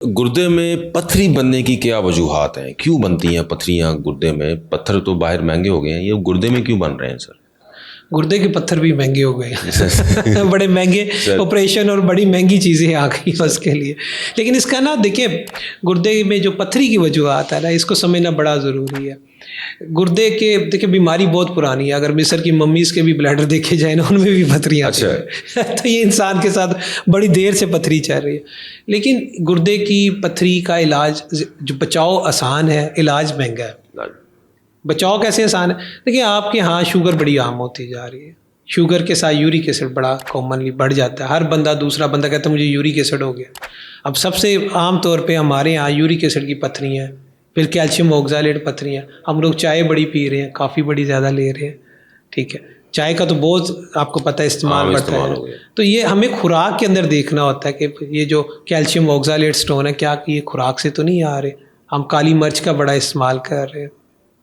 गुर्दे में पथरी बनने की क्या वजूहात हैं? क्यों बनती हैं पथरियां गुर्दे में? पत्थर तो बाहर महंगे हो गए हैं, ये गुर्दे में क्यों बन रहे हैं सर? गुर्दे के पत्थर भी महंगे हो गए हैं बड़े महंगे ऑपरेशन और बड़ी महंगी चीज़ें आ गई उसके लिए। लेकिन इसका ना देखिए, गुर्दे में जो पथरी की वजूहात है ना, इसको समझना बड़ा ज़रूरी है। गुर्दे के देखिए बीमारी बहुत पुरानी है। अगर मिस्र की मम्मीज़ के भी ब्लैडर देखे जाए ना, उनमें भी पथरियाँ आती हैं तो ये इंसान के साथ बड़ी देर से पथरी चल रही है। लेकिन गुर्दे की पथरी का इलाज, जो बचाव आसान है, इलाज महंगा है। बचाव कैसे आसान है? देखिए आपके यहाँ शुगर बड़ी आम होती जा रही है। शुगर के साथ यूरिक एसिड बड़ा कॉमनली बढ़ जाता है। हर बंदा, दूसरा बंदा कहता है मुझे यूरिक एसिड हो गया। अब सबसे आम तौर पे हमारे यहाँ यूरिक एसिड की पथरियाँ, फिर कैल्शियम ऑक्सैलेट पथरियाँ। हम लोग चाय बड़ी पी रहे हैं, काफ़ी बड़ी ज़्यादा ले रहे हैं, ठीक है। चाय का तो बहुत आपको पता है इस्तेमाल बढ़ता है। तो ये हमें खुराक के अंदर देखना होता है कि ये जो कैल्शियम ऑक्सैलेट स्टोन है, क्या ये खुराक से तो नहीं आ रहे? हम काली मिर्च का बड़ा इस्तेमाल कर रहे हैं,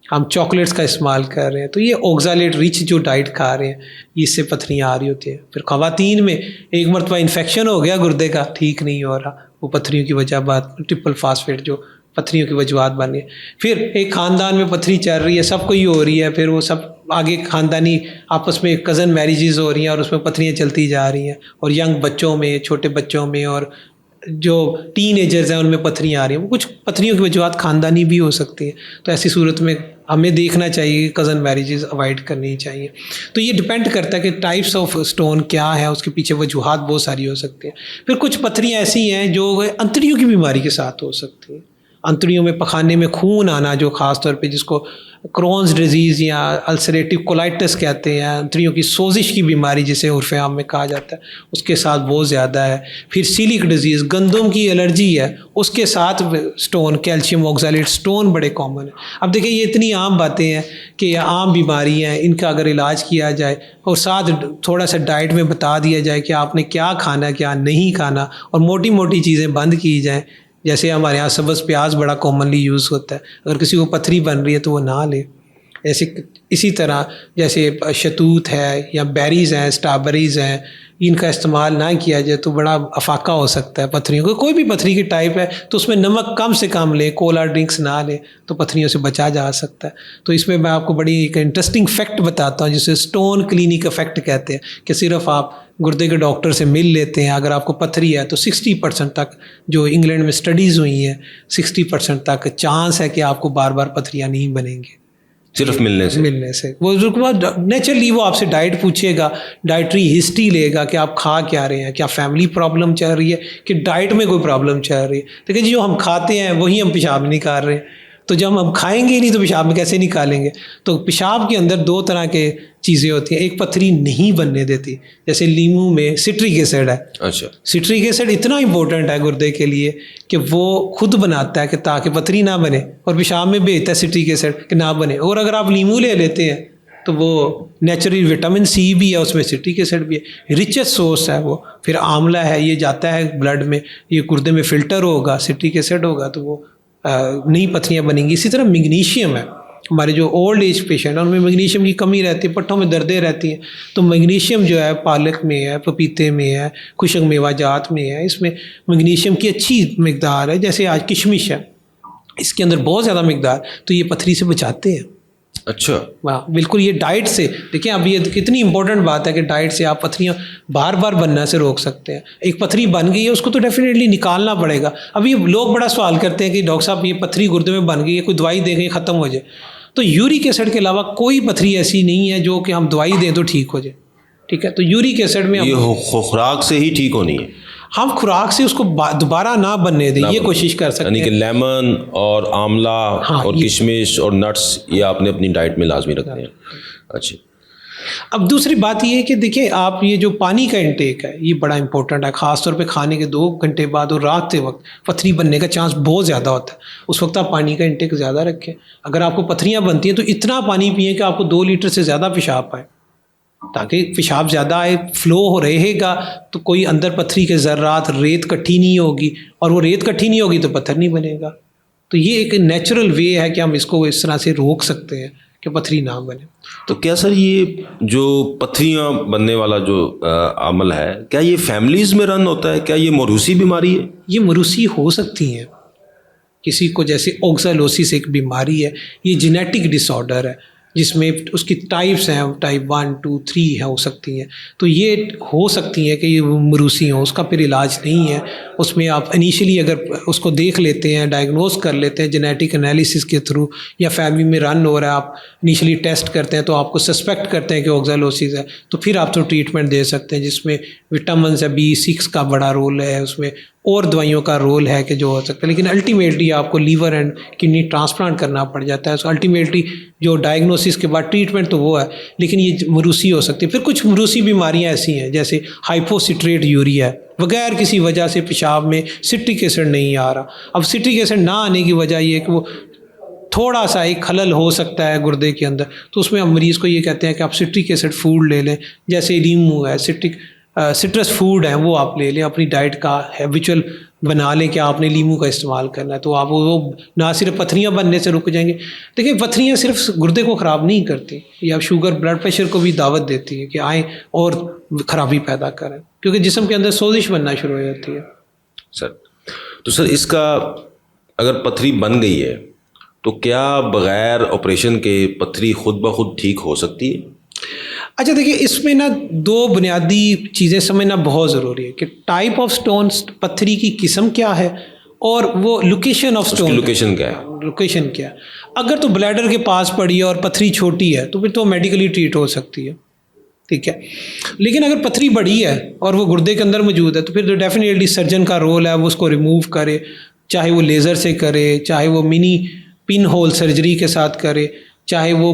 हम चॉकलेट्स का इस्तेमाल कर रहे हैं, तो ये ऑक्सैलेट रिच जो डाइट खा रहे हैं, इससे पथरियाँ आ रही होती हैं। फिर ख़वातीन में एक मरतबा इन्फेक्शन हो गया गुर्दे का, ठीक नहीं हो रहा, वो पथरियों की वजह बात, ट्रिपल फास्फेट जो पथरियों की वजूहत बन गई। फिर एक ख़ानदान में पथरी चल रही है, सबको ही हो रही है, फिर वो सब आगे ख़ानदानी आपस में कज़न मैरिजेज़ हो रही हैं और उसमें पथरियाँ चलती जा रही हैं। और यंग बच्चों में, छोटे बच्चों में, और जो टीनेजर्स हैं उनमें पथरियाँ आ रही हैं। वो कुछ पथरियों की वजूहत ख़ानदानी भी हो सकती है। तो ऐसी सूरत में हमें देखना चाहिए कि कज़न मैरिजेस अवॉइड करनी चाहिए। तो ये डिपेंड करता है कि टाइप्स ऑफ स्टोन क्या है, उसके पीछे वजूहत बहुत सारी हो सकती हैं। फिर कुछ पथरियाँ ऐसी हैं जो अंतड़ियों की बीमारी के साथ हो सकती हैं। अंतड़ियों में, पखाने में खून आना, जो ख़ास तौर पे जिसको क्रोन्स डिजीज़ या अल्सरेटिव कोलाइटिस कहते हैं, अंतड़ियों की सोजिश की बीमारी जिसे उर्फ़ आम में कहा जाता है, उसके साथ बहुत ज़्यादा है। फिर सीलिक डिजीज़, गंदम की एलर्जी है, उसके साथ स्टोन, कैल्शियम ऑक्सैलेट स्टोन बड़े कॉमन है। अब देखिए ये इतनी आम बातें हैं कि आम बीमारी हैं, इनका अगर इलाज किया जाए और साथ थोड़ा सा डाइट में बता दिया जाए कि आपने क्या खाना, क्या नहीं खाना, और मोटी मोटी चीज़ें बंद की जाएँ। जैसे हमारे यहाँ सब्ज़ प्याज बड़ा कॉमनली यूज़ होता है, अगर किसी को पथरी बन रही है तो वो ना ले। ऐसे इसी तरह जैसे शतूत है या बेरीज़ हैं, स्ट्रॉबेरीज़ हैं, इनका इस्तेमाल ना किया जाए तो बड़ा अफाका हो सकता है पथरियों को। कोई भी पथरी की टाइप है तो उसमें नमक कम से कम लें, कोला ड्रिंक्स ना लें, तो पथरियों से बचा जा सकता है। तो इसमें मैं आपको बड़ी एक इंटरेस्टिंग फैक्ट बताता हूँ जिसे स्टोन क्लिनिक इफेक्ट कहते हैं, कि सिर्फ आप गुर्दे के डॉक्टर से मिल लेते हैं, अगर आपको पथरी है तो 60% तक, जो इंग्लैंड में स्टडीज़ हुई हैं, 60% तक चांस है कि आपको बार बार पथरियाँ नहीं बनेंगी सिर्फ मिलने से। वो नेचुरली वो आपसे डाइट पूछेगा, डाइटरी हिस्ट्री लेगा कि आप खा क्या रहे हैं, क्या फैमिली प्रॉब्लम चल रही है कि डाइट में कोई प्रॉब्लम चल रही है। देखिए जी, जो हम खाते हैं वही हम पेशाब निकाल रहे हैं, तो जब हम खाएंगे ही नहीं तो पेशाब में कैसे निकालेंगे? तो पेशाब के अंदर दो तरह के चीज़ें होती हैं। एक पथरी नहीं बनने देती, जैसे लीमू में सिट्रिक एसिड है। अच्छा, सिट्रिक एसिड इतना इंपॉर्टेंट है गुर्दे के लिए कि वो खुद बनाता है कि ताकि पथरी ना बने, और पेशाब में भेजता है सिट्रिक एसिड कि ना बने। और अगर आप लीमू ले लेते हैं तो वो नेचुरली विटामिन सी भी है, उसमें सिट्रिक एसिड भी है, रिचेस्ट सोर्स है वो। फिर आंवला है, ये जाता है ब्लड में, ये गुर्दे में फ़िल्टर होगा, सिट्रिक एसिड होगा तो वो नई पथरियाँ बनेंगी। इसी तरह मैग्नीशियम है, हमारे जो ओल्ड एज पेशेंट हैं उनमें मैग्नीशियम की कमी रहती है, पट्टों में दर्दें रहती हैं, तो मैग्नीशियम जो है पालक में है, पपीते में है, खुशक मेवा जात में है, इसमें मैग्नीशियम की अच्छी मिकदार है। जैसे आज किशमिश है, इसके अंदर बहुत ज़्यादा मिकदार, तो ये पथरी से बचाते हैं। अच्छा, वाह, बिल्कुल। ये डाइट से, देखिए अब ये कितनी इंपॉर्टेंट बात है कि डाइट से आप पथरियाँ बार बार बनना से रोक सकते हैं। एक पथरी बन गई है उसको तो डेफिनेटली निकालना पड़ेगा। अब ये लोग बड़ा सवाल करते हैं कि डॉक्टर साहब ये पथरी गुर्दे में बन गई है, कोई दवाई देंगे ख़त्म हो जाए? तो यूरिक एसिड के अलावा कोई पथरी ऐसी नहीं है जो कि हम दवाई दें तो ठीक हो जाए, ठीक है। तो यूरिक एसिड में ये खुराक से ही ठीक होनी है, हम खुराक से उसको दोबारा ना बनने दें, ये कोशिश कर सकते हैं। यानी कि लेमन और आंवला, हाँ, और किशमिश और नट्स, ये आपने अपनी डाइट में लाजमी रखने हैं। अच्छा, अब दूसरी बात ये है कि देखिए आप ये जो पानी का इंटेक है ये बड़ा इंपॉर्टेंट है, ख़ासतौर पे खाने के 2 घंटे बाद और रात के वक्त पथरी बनने का चांस बहुत ज़्यादा होता है। उस वक्त आप पानी का इंटेक ज़्यादा रखें। अगर आपको पथरियाँ बनती हैं तो इतना पानी पिएं कि आपको 2 लीटर से ज़्यादा पेशाब आए, ताकि पेशाब ज़्यादा आए, फ्लो हो रहेगा तो कोई अंदर पथरी के ज़र्रात, रेत इकट्ठी नहीं होगी, और वो रेत इकट्ठी नहीं होगी तो पत्थर नहीं बनेगा। तो ये एक नेचुरल वे है कि हम इसको इस तरह से रोक सकते हैं कि पथरी ना बने। तो क्या सर ये जो पथरियाँ बनने वाला जो अमल है, क्या ये फैमिलीज में रन होता है? क्या ये मौरूसी बीमारी है? ये मरूसी हो सकती हैं, किसी को जैसे ओक्सालोसिस एक बीमारी है, ये जेनेटिक डिसऑर्डर है जिसमें उसकी टाइप्स हैं, टाइप 1, 2, 3 है हो सकती हैं। तो ये हो सकती हैं कि ये मरूसी हो, उसका फिर इलाज नहीं है। उसमें आप इनिशियली अगर उसको देख लेते हैं, डायग्नोज कर लेते हैं जेनेटिक एनालिसिस के थ्रू, या फैमिली में रन हो रहा है, आप इनिशियली टेस्ट करते हैं तो आपको सस्पेक्ट करते हैं कि ओक्सालोसिस है, तो फिर आप तो ट्रीटमेंट दे सकते हैं जिसमें विटामिन है, B6 का बड़ा रोल है उसमें, और दवाइयों का रोल है कि जो हो सकता है। लेकिन अल्टीमेटली आपको लीवर एंड किडनी ट्रांसप्लांट करना पड़ जाता है। सो अल्टीमेटली जो डायग्नोसिस के बाद ट्रीटमेंट तो वो है, लेकिन ये मरूसी हो सकती है। फिर कुछ मरूसी बीमारियां ऐसी हैं जैसे हाइपोसिट्रेट यूरिया, बगैर किसी वजह से पेशाब में सिट्रिक एसिड नहीं आ रहा। अब सिट्रिक एसिड ना आने की वजह ये है कि वो थोड़ा सा एक खलल हो सकता है गुर्दे के अंदर, तो उसमें हम मरीज़ को ये कहते हैं कि आप सिट्रिक एसिड फूड ले लें, जैसे नींबू है, सिट्रस फूड है, वो आप ले लें, अपनी डाइट का हैबिचुअल बना लें कि आपने नींबू का इस्तेमाल करना है। तो आप वो ना सिर्फ पथरियाँ बनने से रुक जाएंगे। देखिए पथरियाँ सिर्फ गुर्दे को ख़राब नहीं करती, ये आप शुगर ब्लड प्रेशर को भी दावत देती है कि आएँ और ख़राबी पैदा करें, क्योंकि जिस्म के अंदर सोजिश बनना शुरू हो जाती है। सर तो सर इसका अगर पथरी बन गई है तो क्या बग़ैर ऑपरेशन के पथरी खुद ब खुद ठीक हो सकती है? अच्छा देखिए, इसमें ना दो बुनियादी चीज़ें समझना बहुत ज़रूरी है कि टाइप ऑफ स्टोन, पत्थरी की किस्म क्या है, और वो लोकेशन ऑफ स्टोन, लोकेशन क्या है, लोकेशन क्या है। अगर तो ब्लैडर के पास पड़ी है और पत्थरी छोटी है तो फिर तो मेडिकली ट्रीट हो सकती है, ठीक है। लेकिन अगर पत्थरी बड़ी है और वो गुर्दे के अंदर मौजूद है तो फिर तो डेफिनेटली सर्जन का रोल है वो उसको रिमूव करे, चाहे वो लेज़र से करे, चाहे वो मिनी पिन होल सर्जरी के साथ करे, चाहे वो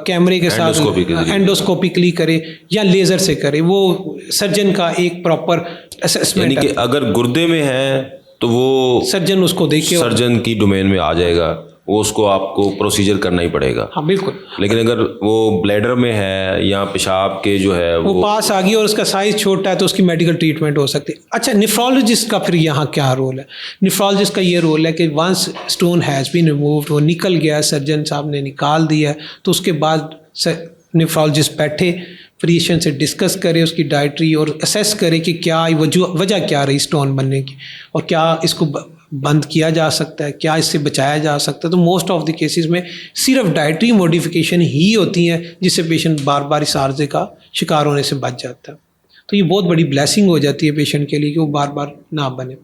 कैमरे के साथ एंडोस्कोपिकली करे, या लेज़र से करे। वो सर्जन का एक प्रॉपर असेसमेंट है। यानी कि अगर गुर्दे में है तो वो सर्जन उसको देखे, सर्जन की डोमेन में आ जाएगा, वो उसको आपको प्रोसीजर करना ही पड़ेगा। हाँ बिल्कुल। लेकिन अगर वो ब्लैडर में है या पेशाब के जो है वो पास आ गई और उसका साइज छोटा है तो उसकी मेडिकल ट्रीटमेंट हो सकती है। अच्छा, नेफ्रोलॉजिस्ट का फिर यहाँ क्या रोल है? नेफ्रोलॉजिस्ट का ये रोल है कि once stone has been removed, वो निकल गया, सर्जन साहब ने निकाल दिया, तो उसके बाद नेफ्रोलॉजिस्ट बैठे, पेशेंट से डिस्कस करे उसकी डाइटरी और असेस करे कि क्या वजह क्या रही स्टोन बनने की, और क्या इसको बंद किया जा सकता है, क्या इससे बचाया जा सकता है। तो मोस्ट ऑफ द केसेस में सिर्फ डाइटरी मॉडिफिकेशन ही होती हैं जिससे पेशेंट बार बार इस आर्जे का शिकार होने से बच जाता है। तो ये बहुत बड़ी ब्लेसिंग हो जाती है पेशेंट के लिए कि वो बार बार ना बने।